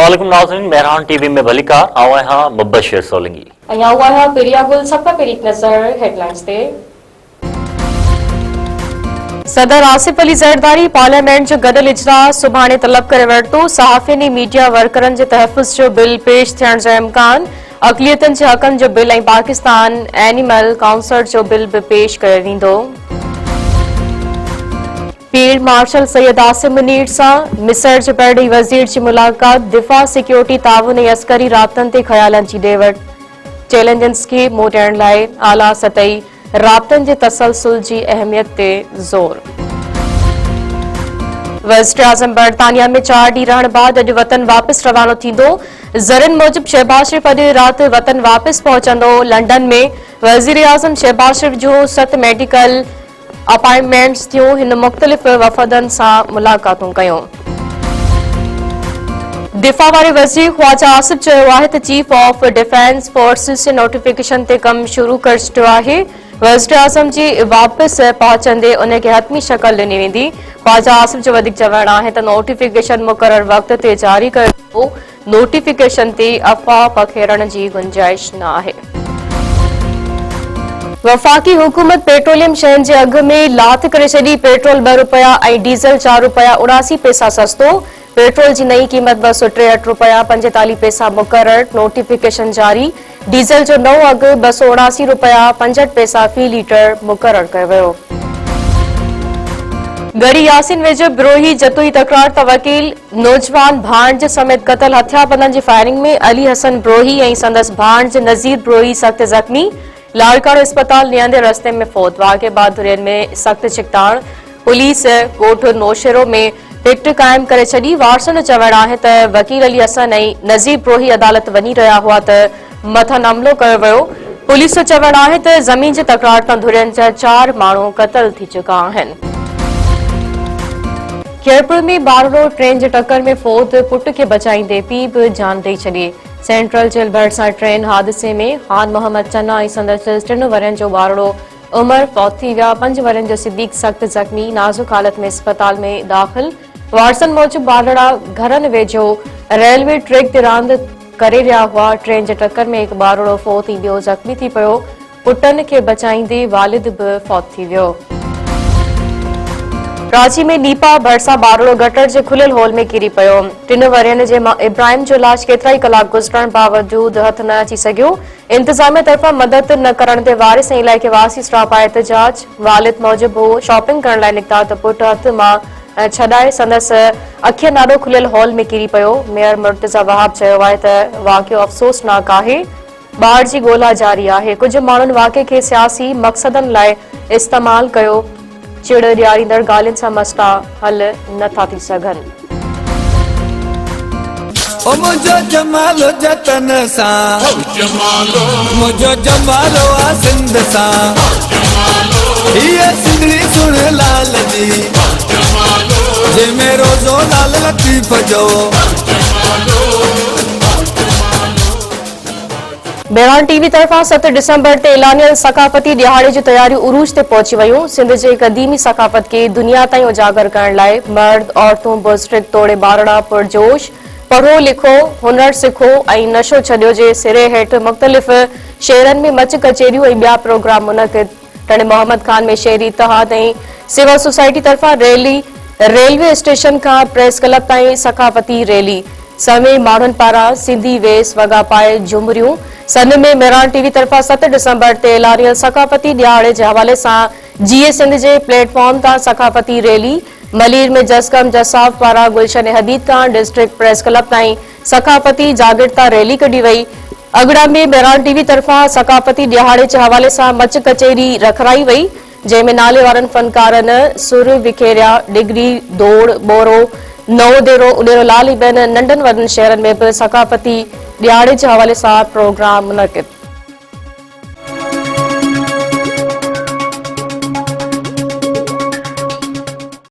अस्सलामुअलैकुम नाज़रीन, मेहरान टीवी में भलिका आवां हां मुबशिर सोलंगी। अया हुआ है पेरियागुल सबका पेरी नजर हेडलाइंस ते। सदर आसिफ अली ज़रदारी पार्लियामेंट जो गदल इजलास सुभाणे तलब करे वरतो। सहाफ़ियन मीडिया वर्करन जे तहफ़ुज़ जो बिल पेश थियण जो इम्कान। अक़लियतन जे हक़न जो बिल ऐं पाकिस्तान एनिमल काउंसिल जो बिल भी पेश करे वेंदो। फील्ड मार्शल सैयद आसिम मुनीर सां मिसर जे पहिरीं वज़ीर जी मुलाक़ात। दिफ़ा सिक्योरिटी ताउन ऐं अस्करी राब्तनि ते ख़यालनि जी ॾे वठि। चैलेंजस खे मुंहुं ॾियण लाइ आला सतही राब्तनि जे तसलसल जी अहमियत ते ज़ोर। वज़ीर आज़म बरतानिया में 4 ॾींहं रहण बाद अॼु वतन वापस रवानो थींदो। ज़रनि मूजिब शहबाज शरीफ अॼु राति वतन वापस पहुचंदो। लंडन में वज़ीर आज़म शहबाज शरीफ जो 7 मेडिकल अपॉइंटमेंट्स थियूं। हिन मुख़्तलिफ़ वफ़दनि सां मुलाक़ातूं कयूं। दिफ़ा वारे वज़ीर ख़्वाजा आसिफ चयो आहे त chief of defence forces J notification ते कम शुरू करे छॾियो आहे। वज़ीर आज़म जी वापस पहुचंदे उन खे हतमी शक्ल ॾिनी वेंदी। ख़्वाजा आसिफ जो वधीक चवणु आहे त नोटिफिकेशन मुक़रर वक़्त ते जारी कयो। नोटिफिकेशन ते अफ़वाह पखेरण जी गुंजाइश न आहे। वफ़ाक़ी हुकूमत पेट्रोलियम शयुनि जे अघ में लाथ करे छॾी। पेट्रोल 2 रुपया ऐं डीज़ल 4 रुपया 79 पैसा सस्तो। पेट्रोल जी नई क़ीमत 263 रुपया 45 पैसा मुक़रर। नोटिफिकेशन जारी। डीज़ल जो नओं अघु 279 रुपया 65 पैसा फी लीटर मुक़रर कयो वियो। गड़ी यासिन वेझो बिरोही जतोई तकरार त वकील नौजवान भाणज समेत क़तल। हथियारबंदनि जी फायरिंग में अली हसन बिरोही ऐं संदसि भाणज नज़ीर बिरोही सख़्त ज़ख़्मी। लाड़काणो अस्पताल नियंदे रस्ते में फौत। वाक़े बहादुरनि में सख़्त छिकताण। पुलिस ॻोठ नौशेरो में पिट क़ाइम करे छॾी। वारसनि जो चवणु आहे त वकील अली हसन ऐं नज़ीर बिरोही अदालत वञी रहिया हुआ त मथां हमलो कयो वियो। पुलिस जो चवणु आहे त ज़मीन जे तकरार तां धुरियनि जा 4 माण्हू क़तल थी चुका आहिनि। खेड़पुर में बारड़ो ट्रेन जे टक्कर में फौत। पुट खे बचाईंदे पीउ बि जान ॾेई छॾी। सेंट्रल जेल भरिसां ट्रेन हादसे में खान मोहम्मद चन्ना ऐं संदसि 3 वरनि जो बारड़ो उमर फौत थी विया। 5 वरनि जो सिद्दीक सख़्त ज़ख़्मी नाज़ुक हालत में अस्पताल में दाख़िल। वारसनि मूजिब बारड़ा घरनि वेझो रेलवे ट्रैक ते रांदि करे रहिया हुआ। ट्रेन जे टक्कर में हिकु बारड़ो फौत ऐं ॿियो ज़ख़्मी थी पियो। पुटनि खे बचाईंदे वालिद बि फौत थी वियो। कराची में नीपा भरिसां बारड़ो गटर जे खुलियल हॉल में किरी पियो। 3 वरनि जे इब्राहिम जो इलाज केतिरा ई कलाक गुज़रण बावजूद हथ न अची सघियो। इंतज़ामिया तरफ़ां मदद न करण ते वारिस ऐं इलाइक़े वासी स्टाफ आहे एहतजाज। वालिद मूजिब हू शॉपिंग करण लाइ निकिता त पुट हथ मां छॾाए संदसि अखियुनि ॾाढो खुलियल हॉल में किरी पियो। मेयर मुर्तज़ा वहाब चयो आहे त वाक़ियो अफ़सोसनाक आहे। ॿार जी ॻोल्हा जारी आहे। कुझु माण्हुनि वाक़िए खे सियासी मक़सदनि लाइ इस्तेमालु कयो। चिड़ ॾियारींदड़ ॻाल्हियुनि सां मसइला हल नथा थी सघनि। मुझो जमालो जतन सां मुझो जमालो आ सिंध सां ये सिंधड़ी सुन लाल जी जे मेरो जो लाल लतीफ जो। मेहरान टीवी तरफ़ां 7 डिसंबर ते ऐलानियल सकाफ़ती ॾियारे जी तयारियूं उरूज ते पहुची वयूं। सिंध जे क़दीमी सकाफ़त खे दुनिया ताईं उजागर करण लाइ मर्द औरतूं बुज़ुर्ग तोड़े बारड़ा पुरजोश। पढ़ो लिखो हुनर सिखो ऐं नशो छॾियो जे सिरे हेठि मुख़्तलिफ़ शहरनि में मच कचेरियूं ऐं ॿिया प्रोग्राम मुनक़िद। टणे मोहम्मद खान में शहरी इतिहाद ऐं सिविल सोसाइटी तरफ़ां रैली। रेलवे स्टेशन खां प्रेस क्लब ताईं सकाफ़ती रैली। समें माण्हुनि पारां सिंधी वेस वॻा पाए झुमरियूं। सन में मेहरान टीवी तरफ़ां 7 डिसंबर ते ऐलानियल सकाफ़ती ॾियारे जे हवाले सां जीए सिंध जे प्लेटफॉर्म तां सकाफ़ती रैली। मलीर में जसकम जसाफ पारां गुलशन हबीब खां डिस्ट्रिक्ट प्रेस क्लब ताईं सकाफ़ती जागृता रैली कढी वई। अगड़ा में मेहरान टीवी तरफ़ां सकाफ़ती ॾियारे जे हवाले सां मच कचेरी रखराई वई। जंहिंमें नाले वारनि फनकारनि सुर विखेरिया। डिगरी दौड़ बोरो नओ देरो उॾेरो लाल ऐं ॿियनि नंढनि वॾनि शहरनि में बि सकाफ़ती ॾियारे जे हवाले सां प्रोग्राम मुनक़िद।